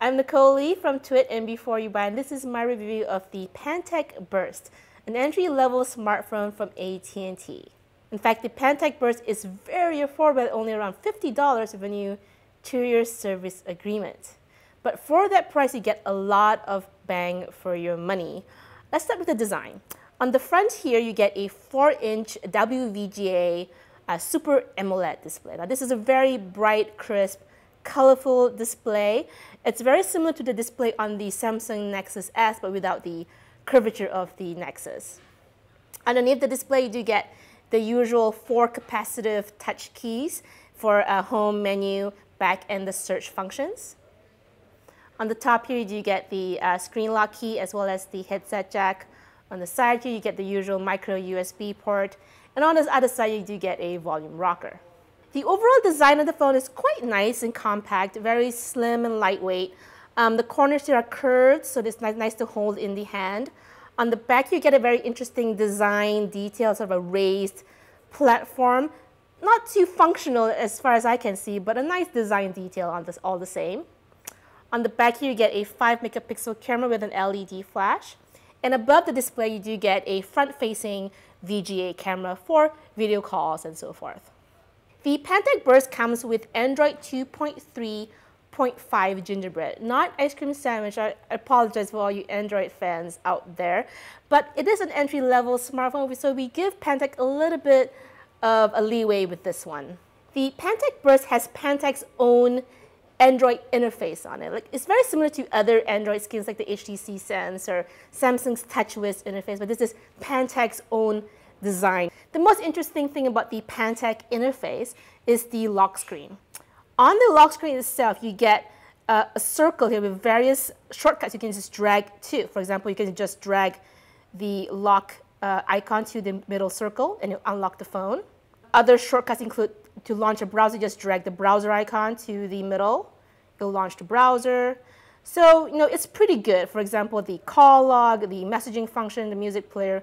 I'm Nicole Lee from Twit and Before You Buy, and this is my review of the Pantech Burst, an entry-level smartphone from AT&T. In fact, the Pantech Burst is very affordable at only around $50 with a new 2-year service agreement. But for that price, you get a lot of bang for your money. Let's start with the design. On the front here, you get a 4-inch WVGA Super AMOLED display. Now, this is a very bright, crisp, colorful display. It's very similar to the display on the Samsung Nexus S, but without the curvature of the Nexus. Underneath the display, you do get the usual 4 capacitive touch keys for a home, menu, back, and the search functions. On the top here, you do get the screen lock key as well as the headset jack. On the side here, you get the usual micro USB port. And on the other side, you do get a volume rocker. The overall design of the phone is quite nice and compact, very slim and lightweight. The corners here are curved, so it's nice to hold in the hand. On the back, you get a very interesting design detail, sort of a raised platform. Not too functional as far as I can see, but a nice design detail on this all the same. On the back here, you get a 5-megapixel camera with an LED flash. And above the display, you do get a front-facing VGA camera for video calls and so forth. The Pantech Burst comes with Android 2.3.5 Gingerbread, not ice cream sandwich. I apologize for all you Android fans out there, but it is an entry-level smartphone, so we give Pantech a little bit of a leeway with this one. The Pantech Burst has Pantech's own Android interface on it. It's very similar to other Android skins like the HTC Sense or Samsung's TouchWiz interface, but this is Pantech's own design. The most interesting thing about the Pantech interface is the lock screen. On the lock screen itself, you get a circle here with various shortcuts you can just drag to. For example, you can just drag the lock icon to the middle circle and you'll unlock the phone. Other shortcuts include to launch a browser, just drag the browser icon to the middle. It'll launch the browser. So, it's pretty good. For example, the call log, the messaging function, the music player,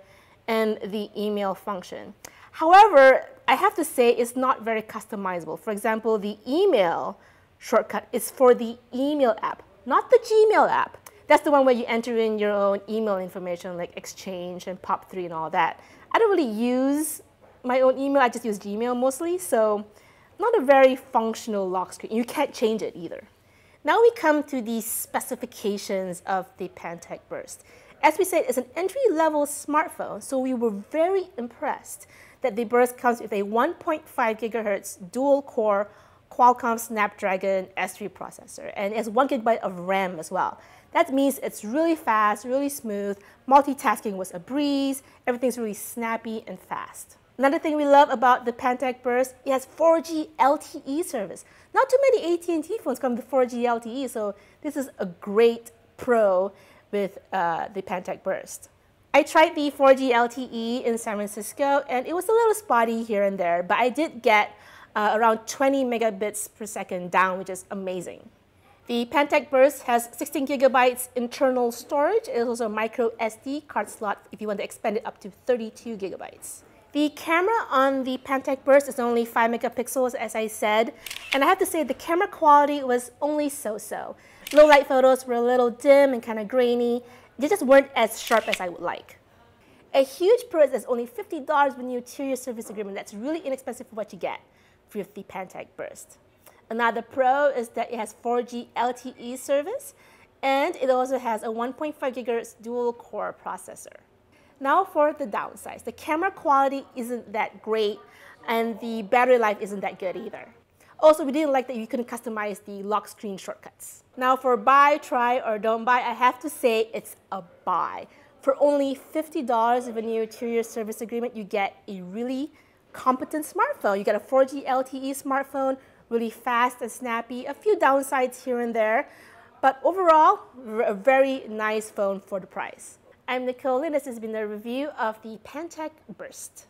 and the email function. However, I have to say it's not very customizable. For example, the email shortcut is for the email app, not the Gmail app. That's the one where you enter in your own email information like Exchange and POP3 and all that. I don't really use my own email, I just use Gmail mostly, so not a very functional lock screen. You can't change it either. Now we come to the specifications of the Pantech Burst. As we said, it's an entry-level smartphone, so we were very impressed that the Burst comes with a 1.5 gigahertz dual-core Qualcomm Snapdragon S3 processor, and it has 1 gigabyte of RAM as well. That means it's really fast, really smooth, multitasking was a breeze, everything's really snappy and fast. Another thing we love about the Pantech Burst, it has 4G LTE service. Not too many AT&T phones come with 4G LTE, so this is a great pro with the Pantech Burst. I tried the 4G LTE in San Francisco, and it was a little spotty here and there, but I did get around 20 megabits per second down, which is amazing. The Pantech Burst has 16 gigabytes internal storage. It is also a micro SD card slot if you want to expand it up to 32 gigabytes. The camera on the Pantech Burst is only 5 megapixels, as I said, and I have to say the camera quality was only so-so. Low light photos were a little dim and kind of grainy. They just weren't as sharp as I would like. A huge pro is only $50 with a new 2-year service agreement. That's really inexpensive for what you get with the Pantech Burst. Another pro is that it has 4G LTE service, and it also has a 1.5 gigahertz dual-core processor. Now for the downsides. The camera quality isn't that great, and the battery life isn't that good either. Also, we didn't like that you couldn't customize the lock screen shortcuts. Now for buy, try, or don't buy, I have to say it's a buy. For only $50 with a new 2-year service agreement, you get a really competent smartphone. You get a 4G LTE smartphone, really fast and snappy, a few downsides here and there, but overall, a very nice phone for the price. I'm Nicole Lee, and this has been a review of the Pantech Burst.